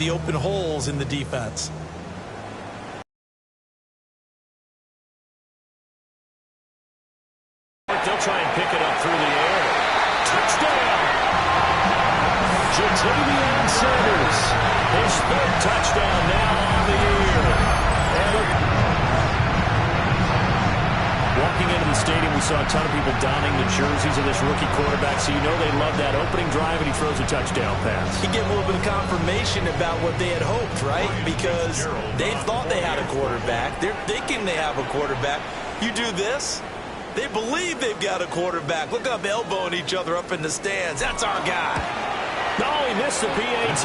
the open holes in the defense. They'll try and pick it up through the air. Touchdown! Ja'Tavion Sanders. His third touchdown now on the year. And walking into the stadium, we saw a ton of people donning the jerseys of this rookie quarterback, so you know they love that opening drive, and he throws a touchdown pass. You get a little bit of confirmation about what they had hoped, right? Because they thought they had a quarterback. They're thinking they have a quarterback. You do this, they believe they've got a quarterback. Look up, elbowing each other up in the stands. That's our guy. No, he missed the PAT.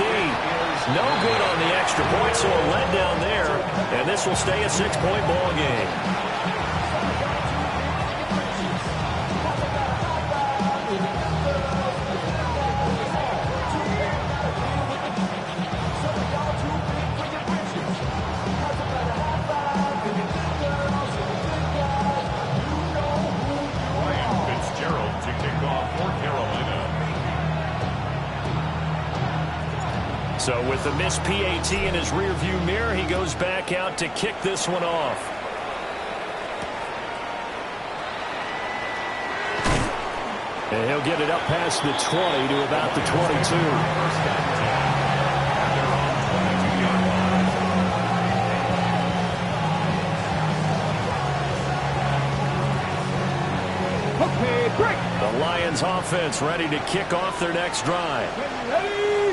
No good on the extra point, so a letdown there, and this will stay a 6-point ball game. So with the missed PAT in his rearview mirror, he goes back out to kick this one off. And he'll get it up past the 20 to about the 22. The Lions offense ready to kick off their next drive.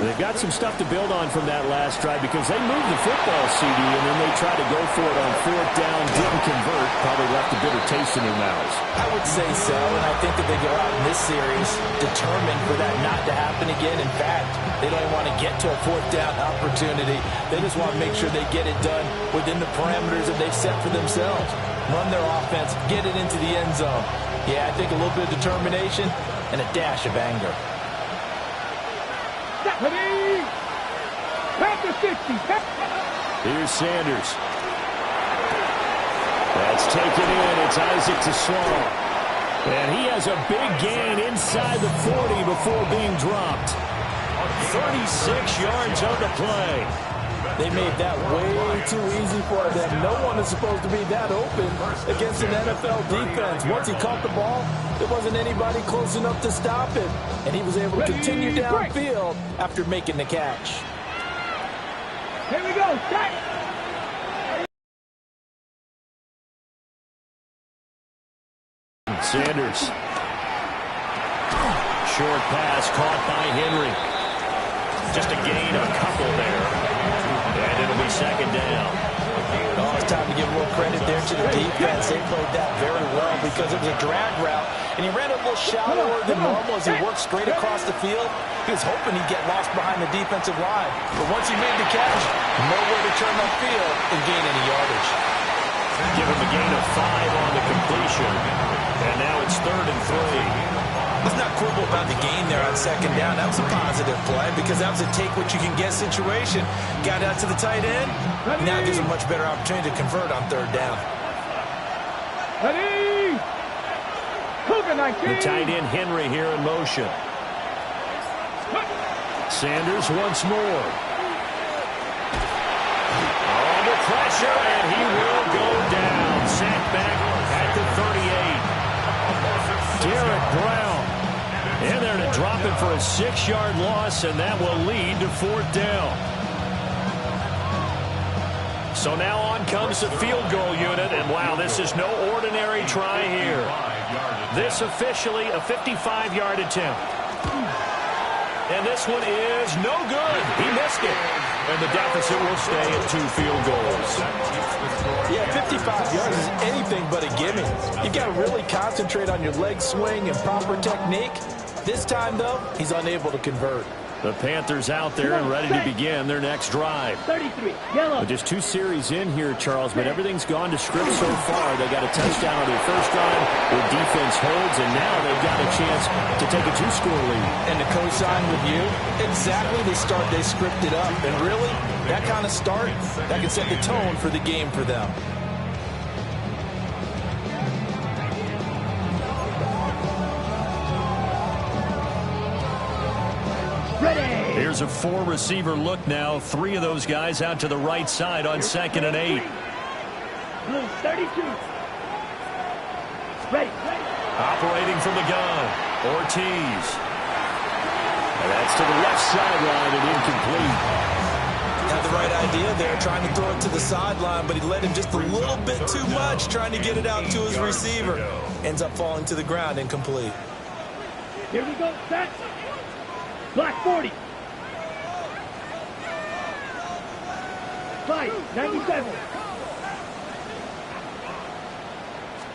They've got some stuff to build on from that last drive because they moved the football, CD, and then they tried to go for it on 4th down, didn't convert, probably left a bitter taste in their mouths. I would say so, and I think that they go out in this series determined for that not to happen again. In fact, they don't want to get to a 4th down opportunity. They just want to make sure they get it done within the parameters that they've set for themselves. Run their offense, get it into the end zone. Yeah, I think a little bit of determination and a dash of anger. Here's Sanders. That's taken in. It's Isaac to Sloan. And he has a big gain inside the 40 before being dropped. 36 yards on the play. They made that way too easy for them. No one is supposed to be that open against an NFL defense. Once he caught the ball, there wasn't anybody close enough to stop him. And he was able to continue downfield after making the catch. Here we go. Set. Sanders. Short pass caught by Henry. Just a gain of a couple there. And it'll be 2nd down. Oh, it's time to give a little credit there to the defense. They played that very well because it was a drag route. And he ran a little shallower than normal as he worked straight across the field. He was hoping he'd get lost behind the defensive line. But once he made the catch, nowhere to turn upfield and gain any yardage. Give him a gain of 5 on the completion. And now it's 3rd and 3. Let's not quibble about the gain there on 2nd down. That was a positive play because that was a take-what-you-can-get situation. Got out to the tight end. Now it gives a much better opportunity to convert on 3rd down. Ready? The tight end Henry here in motion. Sanders once more. Under pressure, and he will go down. Sacked back at the 38. Derek Brown in there to drop him for a 6-yard loss, and that will lead to 4th down. So now on comes the field goal unit, and wow, this is no ordinary try here. This officially a 55-yard attempt. And this one is no good. He missed it. And the deficit will stay at 2 field goals. Yeah, 55 yards is anything but a gimme. You've got to really concentrate on your leg swing and proper technique. This time, though, he's unable to convert. The Panthers out there and ready to begin their next drive. 33, yellow. But just 2 series in here, Charles, but everything's gone to script so far. They got a touchdown on their first drive. Their defense holds, and now they've got a chance to take a 2-score lead. And to co-sign with you, exactly the start they scripted up. And really, that kind of start, that can set the tone for the game for them. here's a four-receiver look now. Three of those guys out to the right side on 2nd and 8. Blue 32. Ready. Operating from the gun, Ortiz. And that's to the left sideline and incomplete. Had the right idea there, trying to throw it to the sideline, but he let him just a little bit too much, trying to get it out to his receiver. Ends up falling to the ground, incomplete. Here we go, set. Black 40. 5, 97.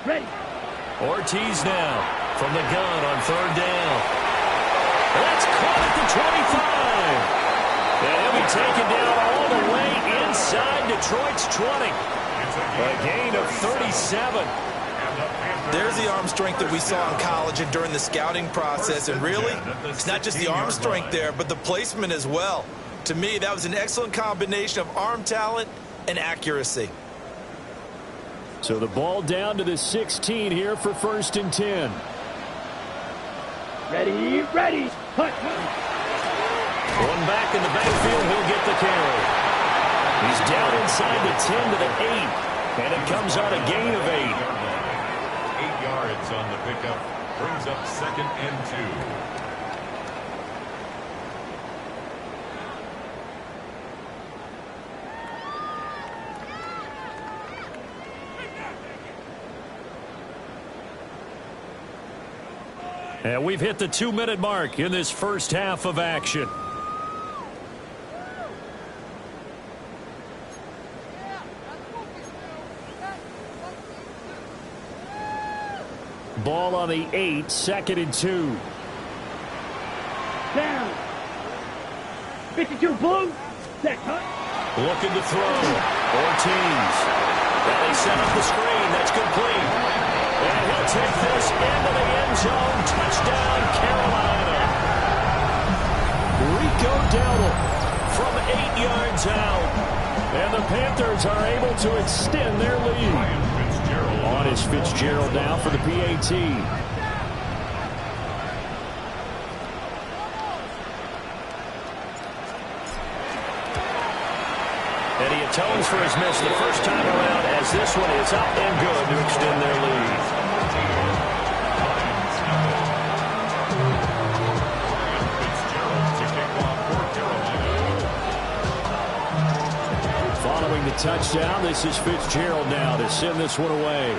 Ready. Ortiz now from the gun on 3rd down. That's caught at the 25. And he'll be taken down all the way inside Detroit's 20. A gain of 37. There's the arm strength that we saw in college and during the scouting process. And really, it's not just the arm strength there, but the placement as well. To me, that was an excellent combination of arm talent and accuracy. So the ball down to the 16 here for 1st and 10. Ready. Hut. One back in the backfield, he'll get the carry. He's down inside the 10 to the 8. And it comes out a gain of 8. 8 yards on the pickup. Brings up 2nd and 2. And we've hit the 2-minute mark in this first half of action. Ball on the 8, 2nd and 2. Down. 52 blue. Set cut. Looking to throw. Ortiz. And they set up the screen. That's complete. And he'll take this into the end zone. Touchdown, Carolina. Rico Dowdle from 8 yards out. And the Panthers are able to extend their lead. On is Fitzgerald now for the PAT. And he atones for his miss the first time around, as this one is up and good to extend their lead. Following the touchdown, this is Fitzgerald now to send this one away.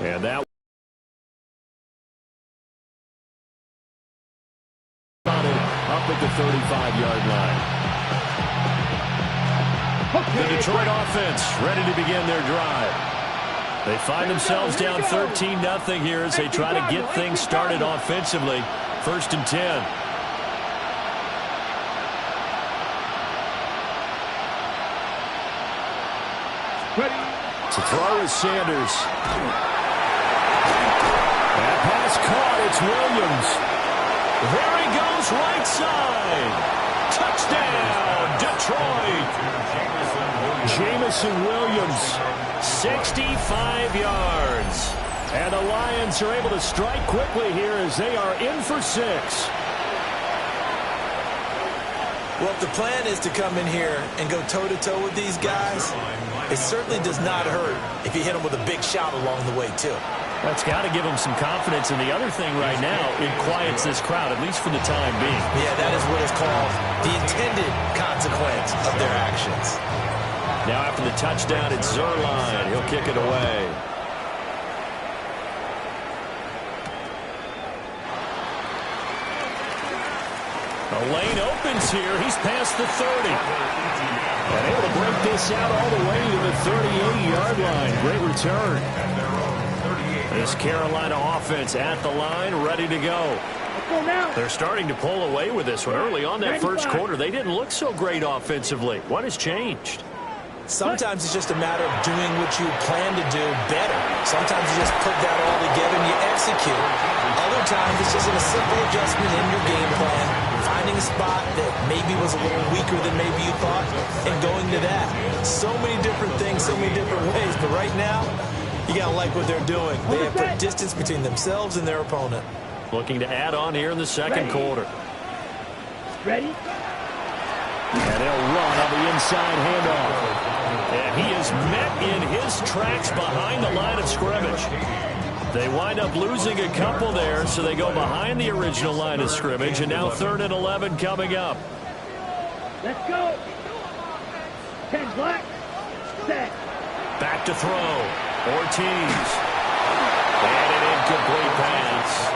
And that up at the 35-yard line. The Detroit offense ready to begin their drive. They find themselves down 13-0 here as they try to get things started offensively. 1st and 10. To throw is Sanders. That pass caught. It's Williams. There he goes, right side. Touchdown, Detroit. Jamison Williams, 65 yards. And the Lions are able to strike quickly here as they are in for 6. Well, if the plan is to come in here and go toe-to-toe with these guys, it certainly does not hurt if you hit them with a big shout along the way, too. That's got to give them some confidence. And the other thing right now, it quiets this crowd, at least for the time being. Yeah, that is what is called the intended consequence of their actions. Now after the touchdown, it's Zerline. He'll kick it away. A lane opens here. He's past the 30. And able to break this out all the way to the 38-yard line. Great return. This Carolina offense at the line, ready to go. They're starting to pull away with this one. Early on that first quarter, they didn't look so great offensively. What has changed? Sometimes it's just a matter of doing what you plan to do better. Sometimes you just put that all together and you execute. Other times it's just a simple adjustment in your game plan, finding a spot that maybe was a little weaker than maybe you thought, and going to that. So many different things, so many different ways, but right now, you got to like what they're doing. They have put distance between themselves and their opponent. Looking to add on here in the second quarter. Ready? And they'll run on the inside handoff. And he is met in his tracks behind the line of scrimmage. They wind up losing a couple there, so they go behind the original line of scrimmage, and now 3rd and 11 coming up. Let's go. 10 black. Set. Back to throw. Ortiz. And an incomplete pass.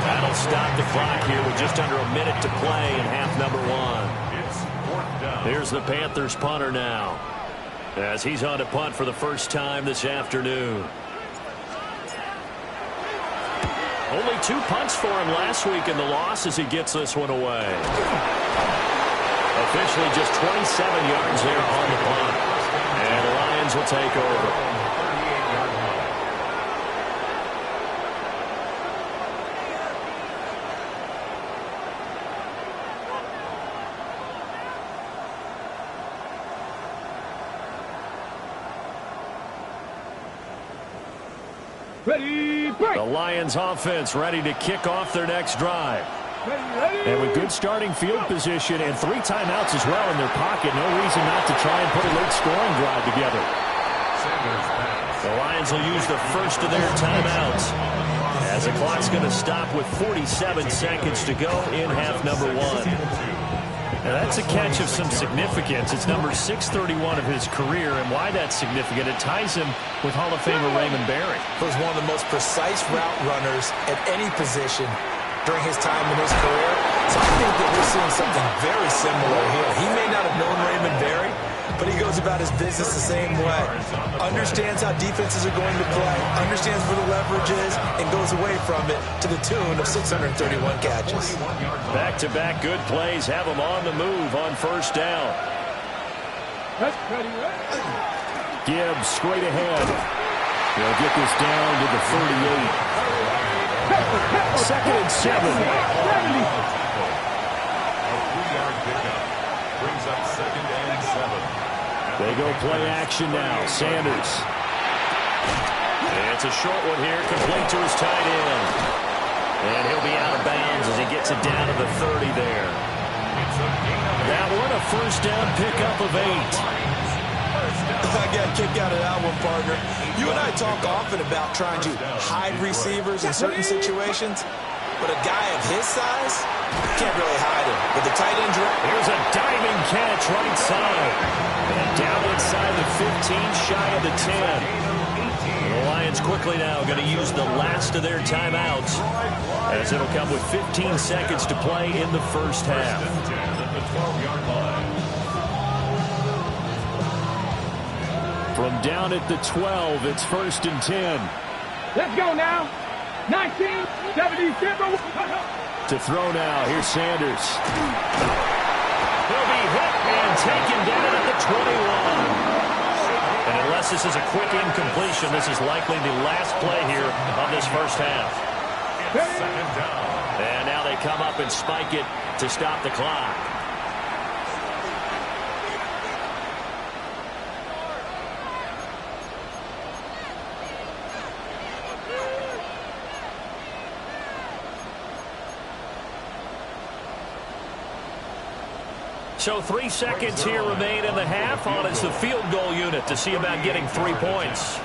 That'll stop the clock here with just under a minute to play in half number 1. Here's the Panthers punter now, as he's on to punt for the first time this afternoon. Only 2 punts for him last week in the loss as he gets this one away. Officially just 27 yards there on the punt. And the Lions will take over. Ready, break. The Lions offense ready to kick off their next drive. And with good starting field position and 3 timeouts as well in their pocket, no reason not to try and put a late scoring drive together. The Lions will use the first of their timeouts as the clock's going to stop with 47 seconds to go in half number 1. Now that's a catch of some significance. It's number 631 of his career, and why that's significant, it ties him with Hall of Famer Raymond Berry. He was one of the most precise route runners at any position during his time in his career. So I think that we're seeing something very similar here. He may not have known Raymond Berry, but he goes about his business the same way. Understands how defenses are going to play, understands where the leverage is, and goes away from it to the tune of 631 catches. Back-to-back good plays have him on the move on first down. Gibbs straight ahead. He'll get this down to the 38. 2nd and 7. A 3-yard pickup brings up 2nd and 7. They go play action now. Sanders. And it's a short one here, complete to his tight end. And he'll be out of bounds as he gets it down to the 30 there. That one, a first down pickup of 8. I got a kick out of that one, partner. You and I talk often about trying to hide receivers in certain situations, but a guy of his size can't really hide him. With the tight end direct. Here's a diving catch right side. And down inside the 15, shy of the 10. The Lions quickly now going to use the last of their timeouts, as it'll come with 15 seconds to play in the first half. From down at the 12, it's 1st and 10. Let's go now. 1977. To throw now, here's Sanders. He'll be hit and taken down at the 21. And unless this is a quick incompletion, this is likely the last play here of this first half. And now they come up and spike it to stop the clock. So 3 seconds here remain in the half. On it's the field goal unit to see about getting 3 points.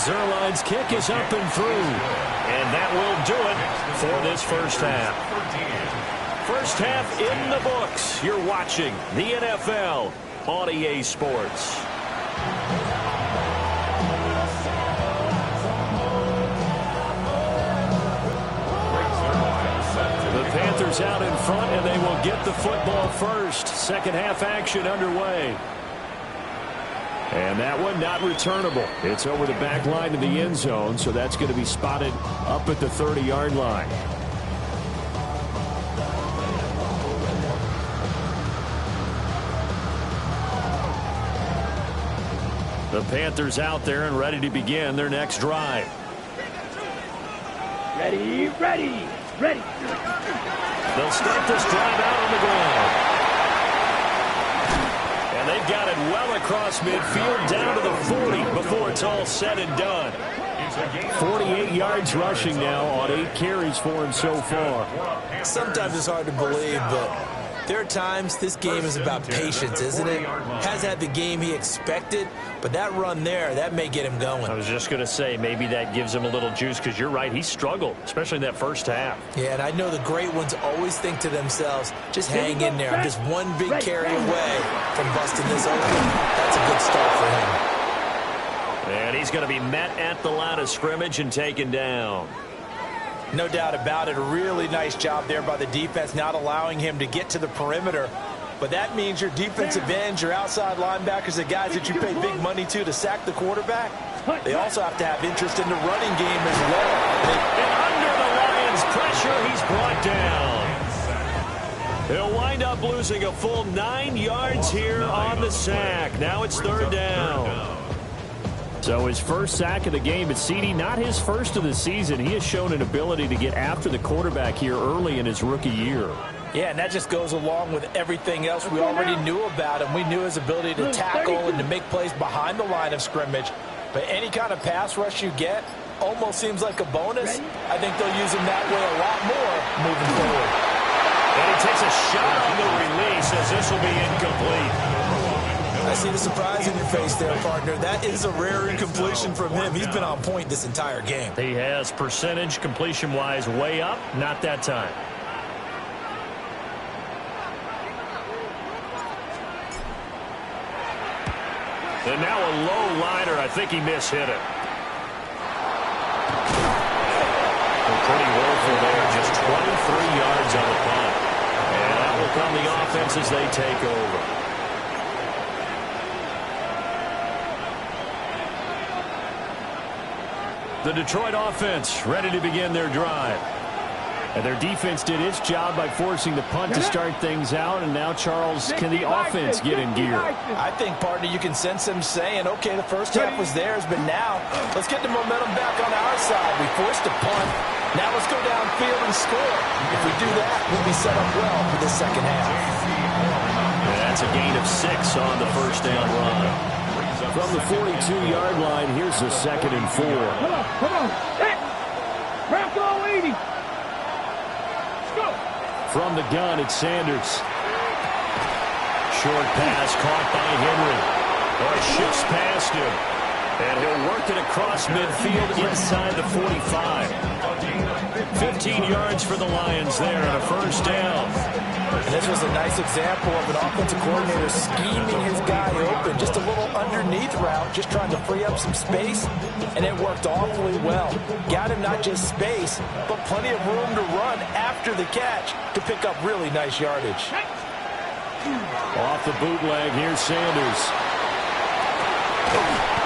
Zerline's kick is up and through. And that will do it for this first half. First half in the books. You're watching the NFL on EA Sports. Panthers out in front, and they will get the football first. Second half action underway. And that one not returnable. It's over the back line of the end zone, so that's going to be spotted up at the 30-yard line. The Panthers out there and ready to begin their next drive. Ready, ready, ready. They'll start this drive out on the ground. And they've got it well across midfield down to the 40 before it's all said and done. 48 yards rushing now on 8 carries for him so far. Sometimes it's hard to believe, but there are times this game is about patience, isn't it? Has had the game he expected, but that run there, that may get him going. I was just going to say, maybe that gives him a little juice, because you're right, he struggled, especially in that first half. Yeah, and I know the great ones always think to themselves, just hang in there. I'm just one big carry away from busting this open. That's a good start for him. And he's going to be met at the line of scrimmage and taken down. No doubt about it. A really nice job there by the defense, not allowing him to get to the perimeter. But that means your defensive ends, your outside linebackers, the guys that you pay big money to sack the quarterback, they also have to have interest in the running game as well. And under the Lions' pressure, he's brought down. He'll wind up losing a full 9 yards here on the sack. Now it's 3rd down. So his first sack of the game, but CD, not his first of the season. He has shown an ability to get after the quarterback here early in his rookie year. Yeah, and that just goes along with everything else we already knew about him. We knew his ability to tackle and to make plays behind the line of scrimmage. But any kind of pass rush you get almost seems like a bonus. I think they'll use him that way a lot more moving forward. And he takes a shot on the release as this will be incomplete. I see the surprise in your face there, partner. That is a rare incompletion from him. He's been on point this entire game. He has percentage completion-wise way up. Not that time. And now a low liner. I think he mishit it. Pretty woeful there. Just 23 yards on the punt. And that will come the offense as they take over. The Detroit offense ready to begin their drive. And their defense did its job by forcing the punt to start things out. And now, Charles, can the offense get in gear? I think, partner, you can sense them saying, okay, the first half was theirs, but now let's get the momentum back on our side. We forced a punt. Now let's go downfield and score. If we do that, we'll be set up well for the second half. And that's a gain of 6 on the first down run. From the 42-yard line, here's the 2nd and 4. Come on. Hey. Bronco 80. Let's go. From the gun, it's Sanders. Short pass caught by Henry. Or shifts past him. And he'll work it across midfield inside the 45. 15 yards for the Lions there on a first down. And this was a nice example of an offensive coordinator scheming his guy open. Just a little underneath route, just trying to free up some space. And it worked awfully well. Got him not just space, but plenty of room to run after the catch to pick up really nice yardage. Off the bootleg, here's Sanders.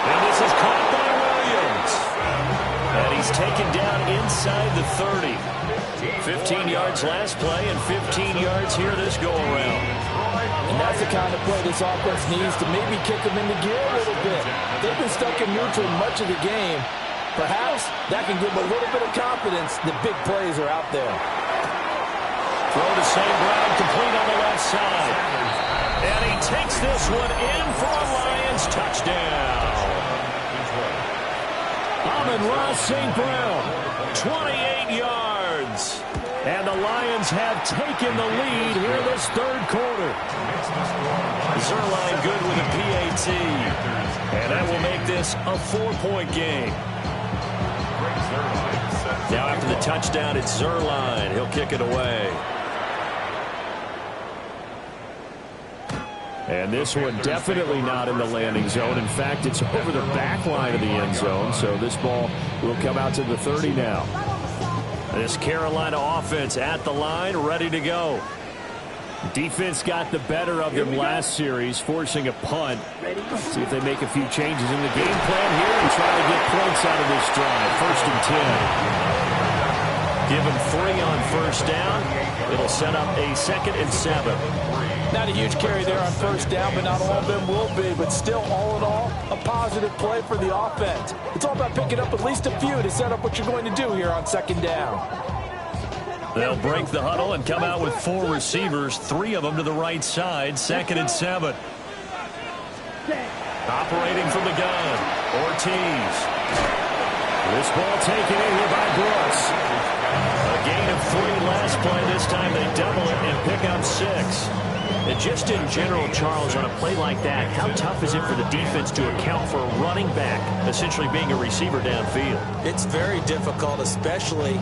And this is caught by Williams. And he's taken down inside the 30. 15 yards last play and 15 yards here this go-around. And that's the kind of play this offense needs to maybe kick them into gear a little bit. They've been stuck in neutral much of the game. Perhaps that can give them a little bit of confidence that big plays are out there. Throw to St. Brown, complete on the left side. And he takes this one in for a Lions touchdown. Amon-Ra St. Brown, 28 yards. And the Lions have taken the lead here this third quarter. Zuerlein good with a PAT. And that will make this a 4-point game. Now after the touchdown, it's Zuerlein. He'll kick it away. And this one definitely not in the landing zone. In fact, it's over the back line of the end zone. So this ball will come out to the 30 now. This Carolina offense at the line, ready to go. Defense got the better of them last series, forcing a punt. See if they make a few changes in the game plan here and try to get points out of this drive. 1st and 10. Give them 3 on first down. It'll set up a 2nd and 7. Not a huge carry there on first down, but not all of them will be. But still, all in all, a positive play for the offense. It's all about picking up at least a few to set up what you're going to do here on 2nd down. They'll break the huddle and come out with 4 receivers, 3 of them to the right side, 2nd and 7. Operating from the gun, Ortiz. This ball taken in here by Brooks. A gain of 3 last play. This time they double it and pick up 6. And just in general, Charles, on a play like that, how tough is it for the defense to account for a running back essentially being a receiver downfield? It's very difficult, especially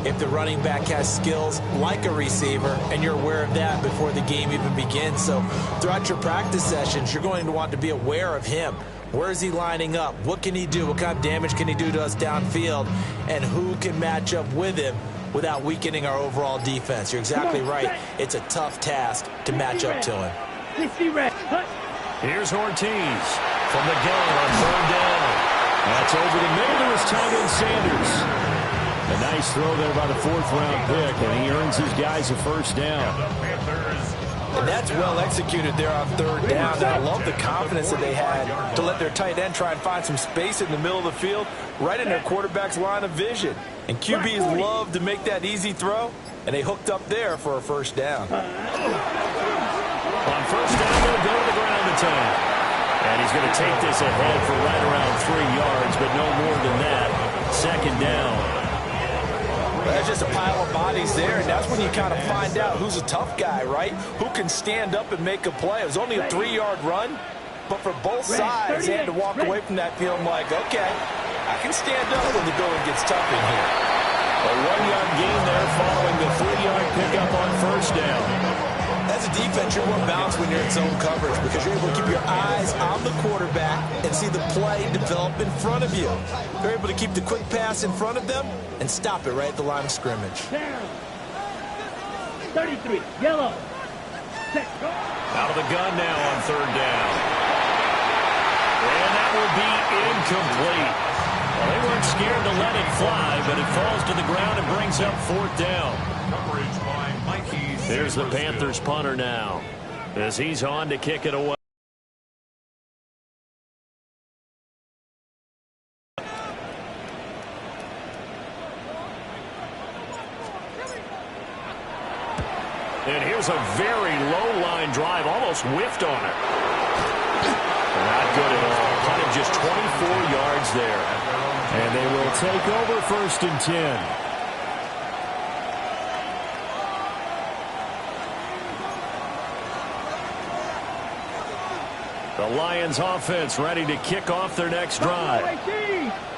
if the running back has skills like a receiver, and you're aware of that before the game even begins. So throughout your practice sessions, you're going to want to be aware of him. Where is he lining up? What can he do? What kind of damage can he do to us downfield? And who can match up with him without weakening our overall defense? You're exactly right. It's a tough task to match up to him. Here's Ortiz from the gun on 3rd down. That's over the middle to his tight end Sanders. A nice throw there by the 4th-round pick, and he earns his guys a 1st down. And that's well executed there on 3rd down. And I love the confidence that they had to let their tight end try and find some space in the middle of the field, right in their quarterback's line of vision. And QBs love to make that easy throw, and they hooked up there for a 1st down. On 1st down, they'll go to the ground attack. And he's going to take this ahead for right around 3 yards, but no more than that. 2nd down. There's just a pile of bodies there, and that's when you kind of find out who's a tough guy, right? Who can stand up and make a play. It was only a 3-yard run, but for both sides, they had to walk away from that feeling like, okay, I can stand up when the going gets tough in here. A 1-yard gain there following the 3-yard pickup on 1st down. As a defense, you're more balanced when you're in zone coverage because you're able to keep your eyes on the quarterback and see the play develop in front of you. You're able to keep the quick pass in front of them and stop it right at the line of scrimmage. 33, yellow. Out of the gun now on 3rd down. And that will be incomplete. Well, they weren't scared to let it fly, but it falls to the ground and brings up 4th down. Coverage by Mikey. There's the Panthers punter now as he's on to kick it away. And here's a very low line drive, almost whiffed on it. Not good at all. Punted just 24 yards there. And they will take over 1st and 10. The Lions offense ready to kick off their next drive.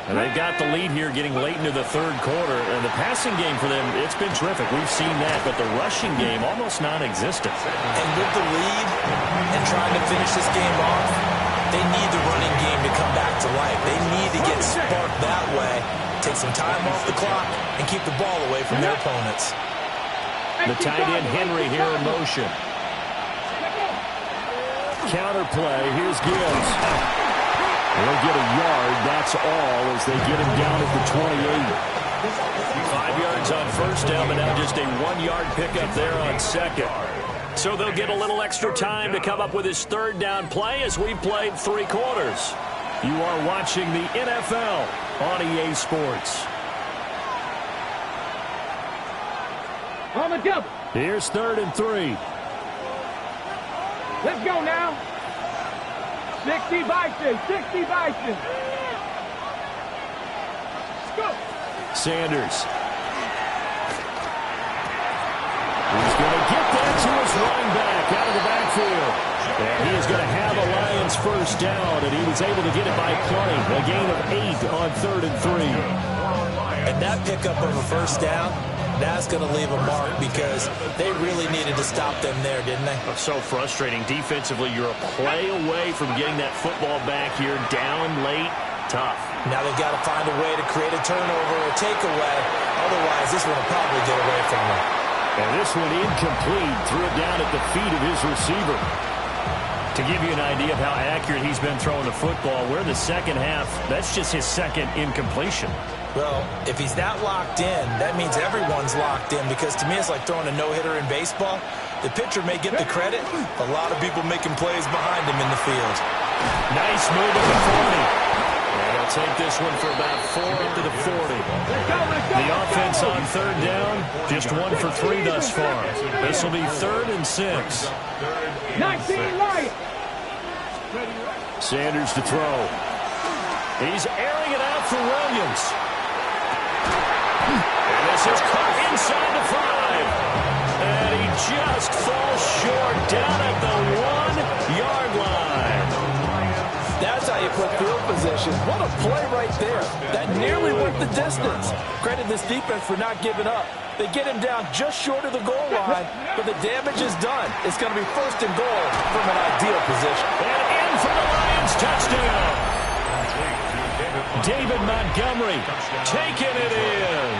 And they've got the lead here getting late into the 3rd quarter. And the passing game for them, it's been terrific. We've seen that. But the rushing game, almost non-existent. And with the lead and trying to finish this game off, they need the running game to come back to life. They need to get sparked that way, take some time off the clock, and keep the ball away from their opponents. The tight end Henry here in motion. Counter play. Here's Gibbs. They'll get a yard. That's all as they get him down at the 28. 5 yards on 1st down, but now just a 1-yard pickup there on 2nd. So they'll get a little extra time to come up with his 3rd down play as we've played 3 quarters. You are watching the NFL on EA Sports. On the double. Here's 3rd and 3. Let's go now. 60 Bison. 60 Bison. Let's go. Sanders. He's going to get that to his running back out of the backfield. And he is going to have a Lions 1st down, and he was able to get it by plenty. A gain of 8 on 3rd and 3. And that pickup of a 1st down, that's going to leave a mark because they really needed to stop them there, didn't they? So frustrating. Defensively, you're a play away from getting that football back here, down late, tough. Now they've got to find a way to create a turnover or takeaway. Otherwise, this one will probably get away from them. And this one incomplete. Threw it down at the feet of his receiver. To give you an idea of how accurate he's been throwing the football, we're in the 2nd half. That's just his 2nd incompletion. Well, if he's that locked in, that means everyone's locked in because to me it's like throwing a no-hitter in baseball. The pitcher may get the credit. A lot of people making plays behind him in the field. Nice move at the 40. And he'll take this one for about 4 up to the 40. The offense on 3rd down, just 1 for 3 thus far. This will be 3rd and 6. 19 Lions. Sanders to throw. He's airing it out for Williams. This is caught inside the 5. And he just falls short down at the 1-yard line. That's how you put field position. What a play right there. That nearly went the distance. Credit this defense for not giving up. They get him down just short of the goal line, but the damage is done. It's going to be 1st and goal from an ideal position. And in for the Lions touchdown. David Montgomery taking it in.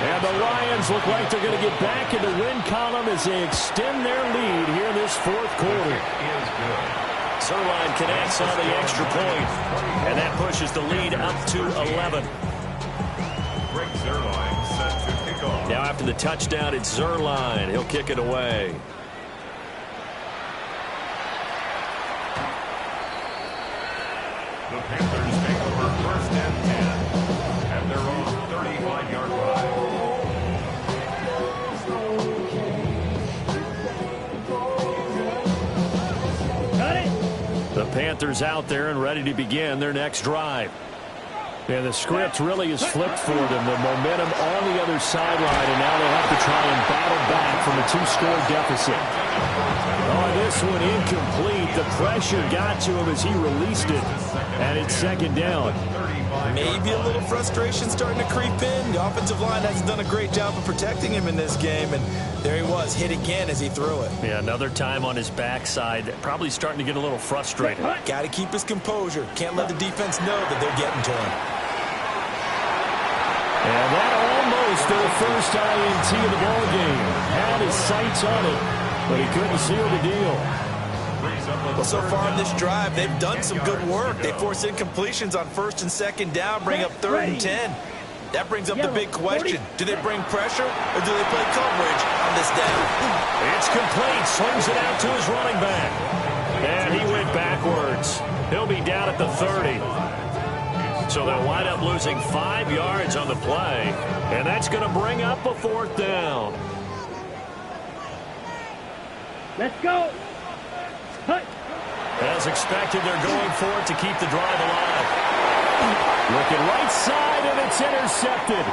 And the Lions look like they're going to get back in the win column as they extend their lead here in this 4th quarter. Zerline connects on the extra point, and that pushes the lead up to 11. Now after the touchdown, it's Zerline. He'll kick it away. The Panthers take over 1st and 10 at their own 35-yard line. The Panthers out there and ready to begin their next drive. And the script really is flipped for them. The momentum on the other sideline, and now they'll have to try and battle back from a 2-score deficit. Oh, this one incomplete. The pressure got to him as he released it, and it's 2nd down. Maybe a little frustration starting to creep in. The offensive line hasn't done a great job of protecting him in this game, and there he was, hit again as he threw it. Yeah, another time on his backside, probably starting to get a little frustrated. Got to keep his composure. Can't let the defense know that they're getting to him. And that almost their first INT of the ball game. Had his sights on it, but he couldn't seal the deal. Well, so far in this drive, they've done some good work. They force incompletions on 1st and 2nd down, bring up 3rd and 10. That brings up the big question. Do they bring pressure or do they play coverage on this down? It's complete. Slings it out to his running back. And he went backwards. He'll be down at the 30. So they'll wind up losing 5 yards on the play. And that's going to bring up a 4th down. Let's go. As expected, they're going for it to keep the drive alive. Looking right side, and it's intercepted.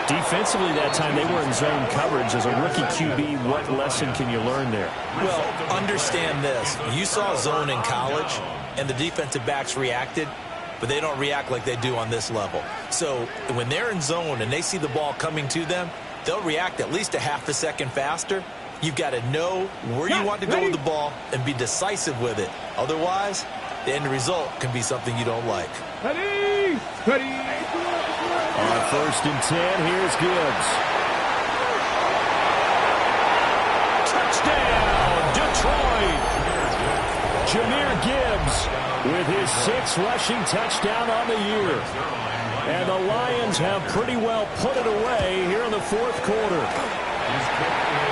Defensively that time, they were in zone coverage. As a rookie QB, what lesson can you learn there? Well, understand this. You saw zone in college, and the defensive backs reacted, but they don't react like they do on this level. So when they're in zone and they see the ball coming to them, they'll react at least a half a second faster. You've got to know where you want to go with the ball and be decisive with it. Otherwise, the end result can be something you don't like. Ready. On 1st and 10, here's Gibbs. Touchdown, Detroit! Jahmyr Gibbs with his 6th rushing touchdown on the year. And the Lions have pretty well put it away here in the 4th quarter.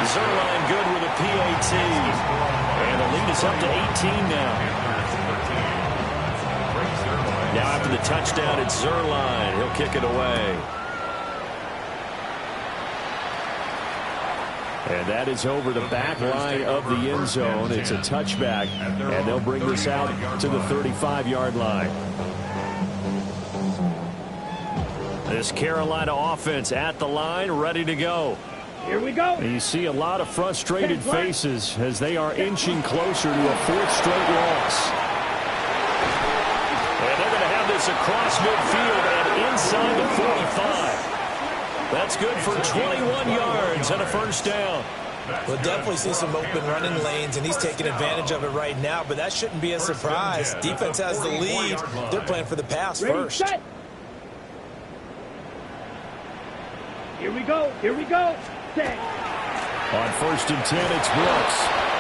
Zerline good with a PAT. And the lead is up to 18 now. Now after the touchdown, it's Zerline. He'll kick it away. And that is over the back line of the end zone. It's a touchback, and they'll bring this out to the 35-yard line. This Carolina offense at the line, ready to go. Here we go. And you see a lot of frustrated faces as they are inching closer to a 4th straight loss. And they're going to have this across midfield and inside the 45. That's good for 21 yards and a 1st down. We'll definitely see some open running lanes, and he's taking advantage of it right now, but that shouldn't be a surprise. Defense has the lead. They're playing for the pass first. Set. Here we go. Set. On 1st and 10, it's Brooks.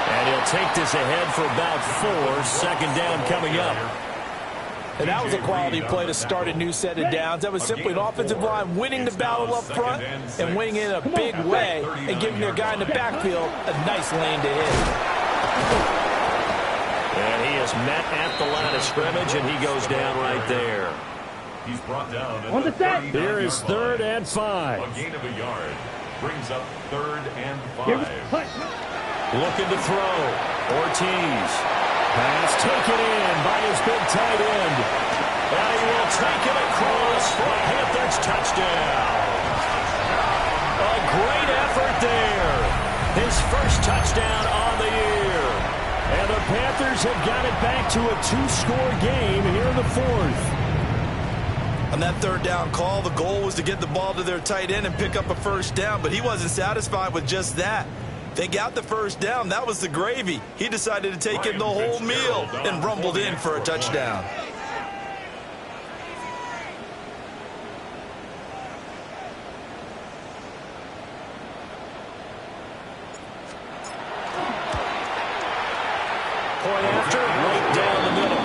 And he'll take this ahead for about 4. 2nd down coming up. And that was a quality play to start a new set of downs. That was simply an offensive line winning the battle up front and winning in a big way and giving their guy in the backfield a nice lane to hit. And he is met at the line of scrimmage, and he goes down right there. He's brought down On the set. Here is 3rd and 5. A gain of a yard brings up 3rd and 5. Looking to throw. Ortiz. Pass taken in by his big tight end. And he will take it across for a Panthers touchdown. A great effort there. His first touchdown on the year. And the Panthers have got it back to a 2-score game here in the fourth. On that third down call, the goal was to get the ball to their tight end and pick up a first down, but he wasn't satisfied with just that. They got the first down. That was the gravy. He decided to take in the whole meal and rumbled in for a touchdown. Point after, right down the middle.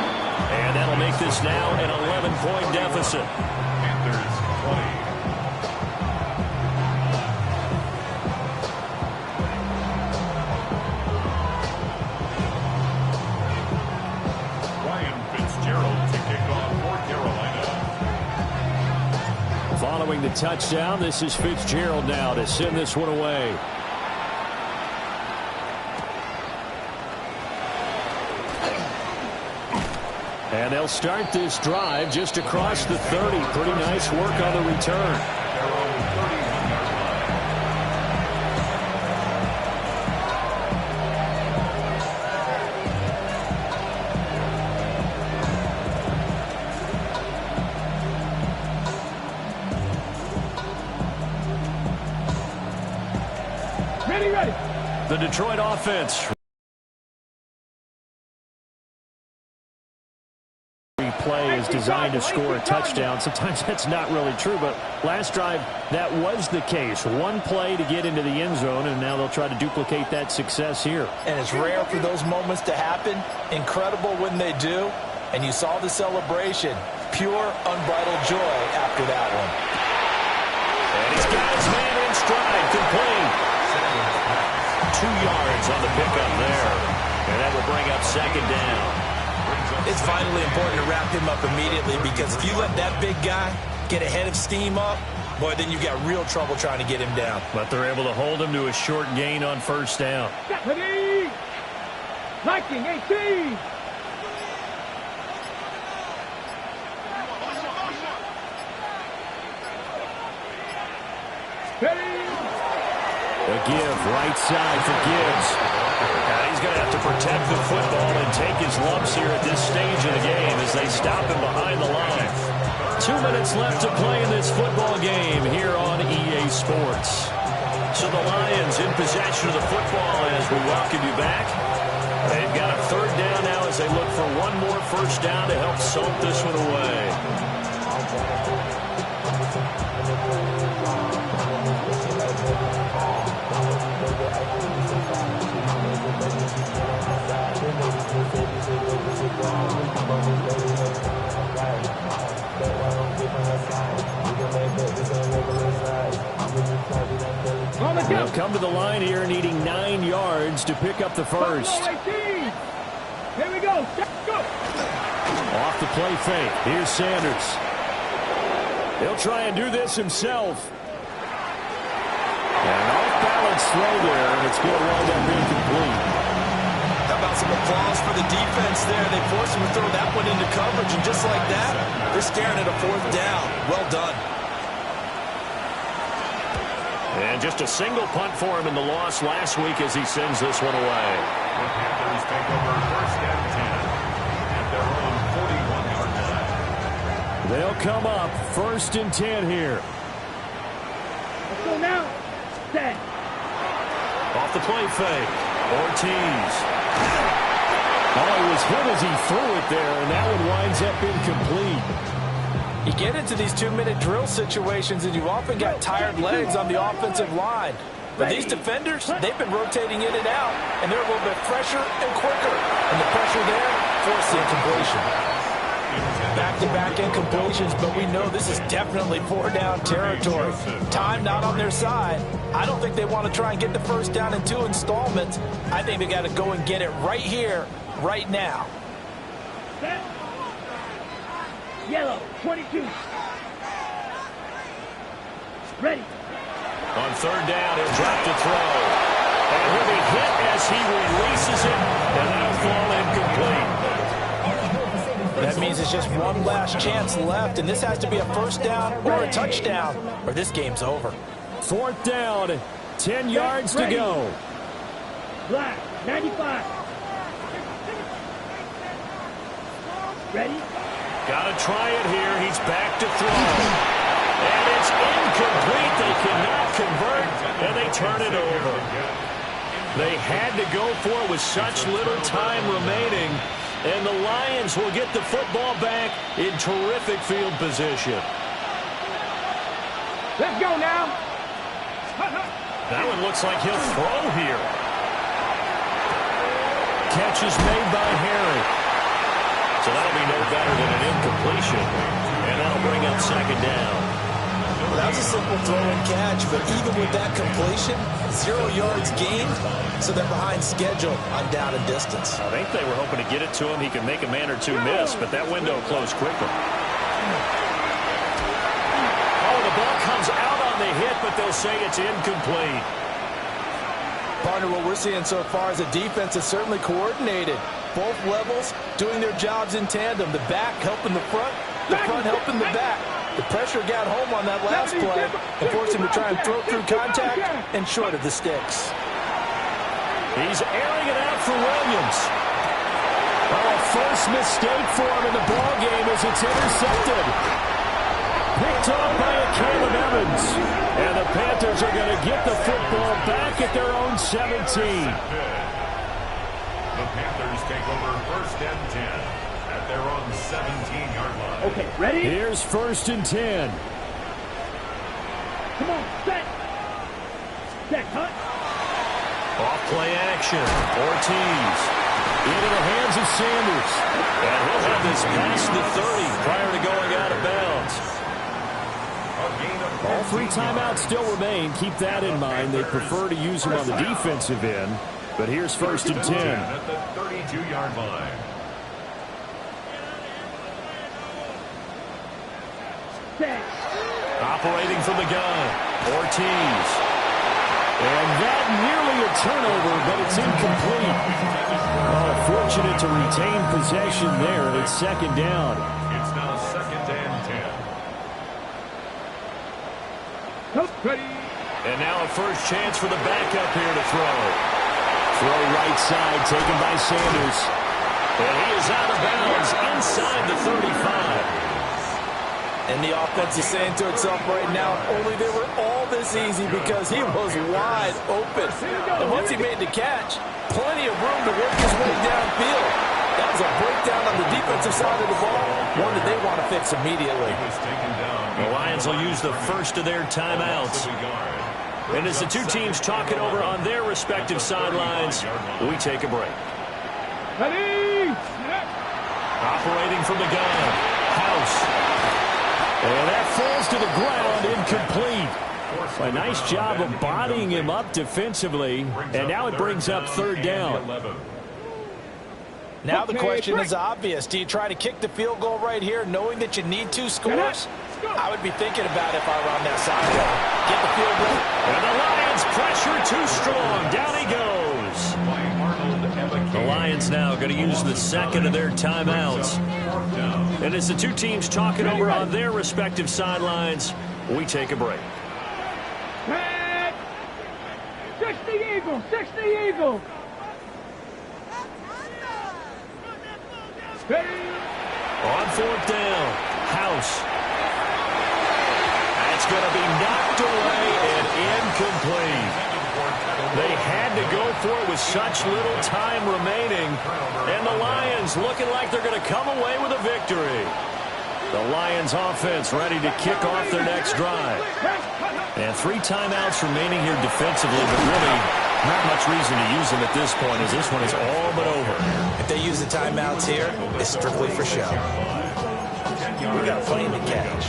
And that'll make this now an 11-point deficit. Panthers 20. Following the touchdown, this is Fitzgerald now to send this one away. And they'll start this drive just across the 30. Pretty nice work on the return. Ready. The Detroit offense. Play is designed to score a touchdown. Sometimes that's not really true, but last drive that was the case. One play to get into the end zone, and now they'll try to duplicate that success here. And it's rare for those moments to happen. Incredible when they do. And you saw the celebration. Pure, unbridled joy after that one. And he's got his man in stride, complete. 2 yards on the pickup there. And that will bring up second down. It's vitally important to wrap him up immediately, because if you let that big guy get ahead of steam up, boy, then you've got real trouble trying to get him down. But they're able to hold him to a short gain on first down. Ready. Viking 18. Ready. The give, right side for Gibbs. Now he's going to have to protect the football and take his lumps here at this stage of the game as they stop him behind the line. 2 minutes left to play in this football game here on EA Sports. So the Lions in possession of the football as we welcome you back. They've got a third down now as they look for one more first down to help salt this one away. They'll come to the line here needing 9 yards to pick up the first. Here we go. Go. Off the play fake. Here's Sanders. He'll try and do this himself. And off-balance throw there, and it's going to wind up being complete. How about some applause for the defense there? They forced him to throw that one into coverage, and just like that, they're staring at a fourth down. Well done. And just a single punt for him in the loss last week as he sends this one away. The Panthers take over first and 10 at their own 41-yard line. They'll come up first and 10 here. Let's go now. Set. Off the play fake. Ortiz. Oh, he was hit as he threw it there, and that one winds up incomplete. You get into these 2-minute drill situations, and you've often got tired legs on the offensive line. But these defenders, they've been rotating in and out, and they're a little bit fresher and quicker. And the pressure there forced the incompletion. Back-to-back incompletions, but we know this is definitely 4-down territory. Time not on their side. I don't think they want to try and get the first down in 2 installments. I think they got to go and get it right here, right now. Yellow, 22. Ready. On third down, he'll drop to throw. And he'll be hit as he releases it, and that'll fall incomplete. That means realizes just one last chance left, and this has to be a first down or a touchdown, or this game's over. 4th down, 10 yards to go. Black, 95. Ready? Got to try it here. He's back to throw. And it's incomplete. They cannot convert, and they turn it over. They had to go for it with such little time remaining, and the Lions will get the football back in terrific field position. Let's go now. That one looks like he'll throw here. Catch is made by Harry. So that'll be no better than an incompletion, and that'll bring up 2nd down. Well, that was a simple throw and catch, but even with that completion, 0 yards gained, so they're behind schedule on down and distance. I think they were hoping to get it to him. He could make a man or two miss, but that window closed quickly. Oh, the ball comes out on the hit, but they'll say it's incomplete. Partner, what we're seeing so far is a defense that's certainly coordinated. Both levels doing their jobs in tandem. The back helping the front helping the back. The pressure got home on that last play and forced him to try and throw through contact and short of the sticks. He's airing it out for Williams. Well, a first mistake for him in the ballgame as it's intercepted. Picked off by a Caleb Evans. And the Panthers are going to get the football back at their own 17. The Panthers take over 1st and 10 at their own 17-yard line. Okay, ready? Here's 1st and 10. Come on, set. Set, cut. Off play action. Ortiz into the hands of Sanders. And he'll have this past the 30 prior to going out of bounds. All 3 timeouts still remain. Keep that in mind. They prefer to use them on the defensive end. But here's 1st and 10. At the 32-yard line. Set. Operating from the gun. Ortiz. And that nearly a turnover, but it's incomplete. Oh, fortunate to retain possession there, and it's 2nd down. It's now 2nd and 10. Nope, ready. And now a first chance for the backup here to throw. Throw right side taken by Sanders. And he is out of bounds inside the 35. And the offense is saying to itself right now, only they were all this easy because he was wide open. And once he made the catch, plenty of room to work his way downfield. That was a breakdown on the defensive side of the ball, one that they want to fix immediately. The Lions will use the first of their timeouts. And as the two teams talk it over on their respective sidelines, we take a break. Ready. Operating from the gun, House. And that falls to the ground, incomplete. A nice job of bodying him up defensively, and now it brings up 3rd down. Now the question is obvious. Do you try to kick the field goal right here knowing that you need 2 scores? I would be thinking about it if I were on that sideline. Get the field goal. And the Lions pressure too strong. Down he goes. The Lions now going to use the 2nd of their timeouts. And as the two teams talk it over on their respective sidelines, we take a break. 60 Eagles, 60 Eagles. On 4th down, House. That's going to be knocked away and incomplete. They had to go for it with such little time remaining, and the Lions looking like they're going to come away with a victory. The Lions offense ready to kick off their next drive. And 3 timeouts remaining here defensively, but really not much reason to use them at this point, as this one is all but over. If they use the timeouts here, it's strictly for show. We got a plane to catch.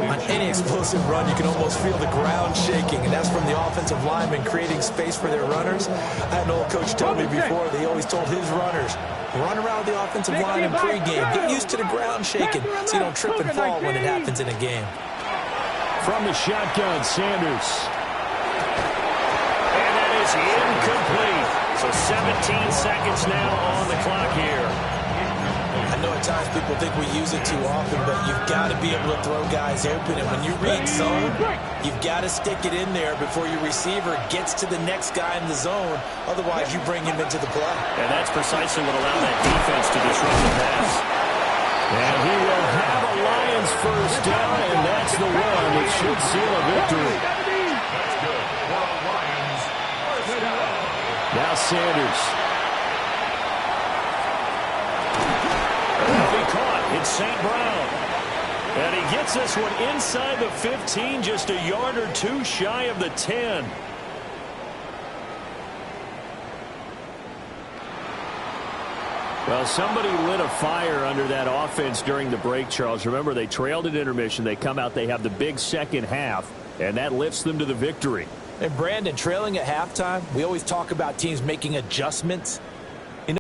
On any explosive run, you can almost feel the ground shaking, and that's from the offensive linemen creating space for their runners. I had an old coach tell me before, they always told his runners, run around the offensive line in pregame. Get used to the ground shaking so you don't trip and fall when it happens in a game. From the shotgun, Sanders. And that is incomplete. So 17 seconds now on the clock here. I know at times people think we use it too often, but you've got to be able to throw guys open. And when you read zone, you've got to stick it in there before your receiver gets to the next guy in the zone. Otherwise, you bring him into the play. And that's precisely what allowed that defense to disrupt the pass. And he will have a Lions first down, and that's the one that should seal a victory. That's good for a Lions first down. Now Sanders. That'll be caught. It's St. Brown. And he gets this one inside the 15, just a yard or two shy of the 10. Well, somebody lit a fire under that offense during the break, Charles. Remember, they trailed at intermission. They come out, they have the big second half, and that lifts them to the victory. And Brandon, trailing at halftime, we always talk about teams making adjustments.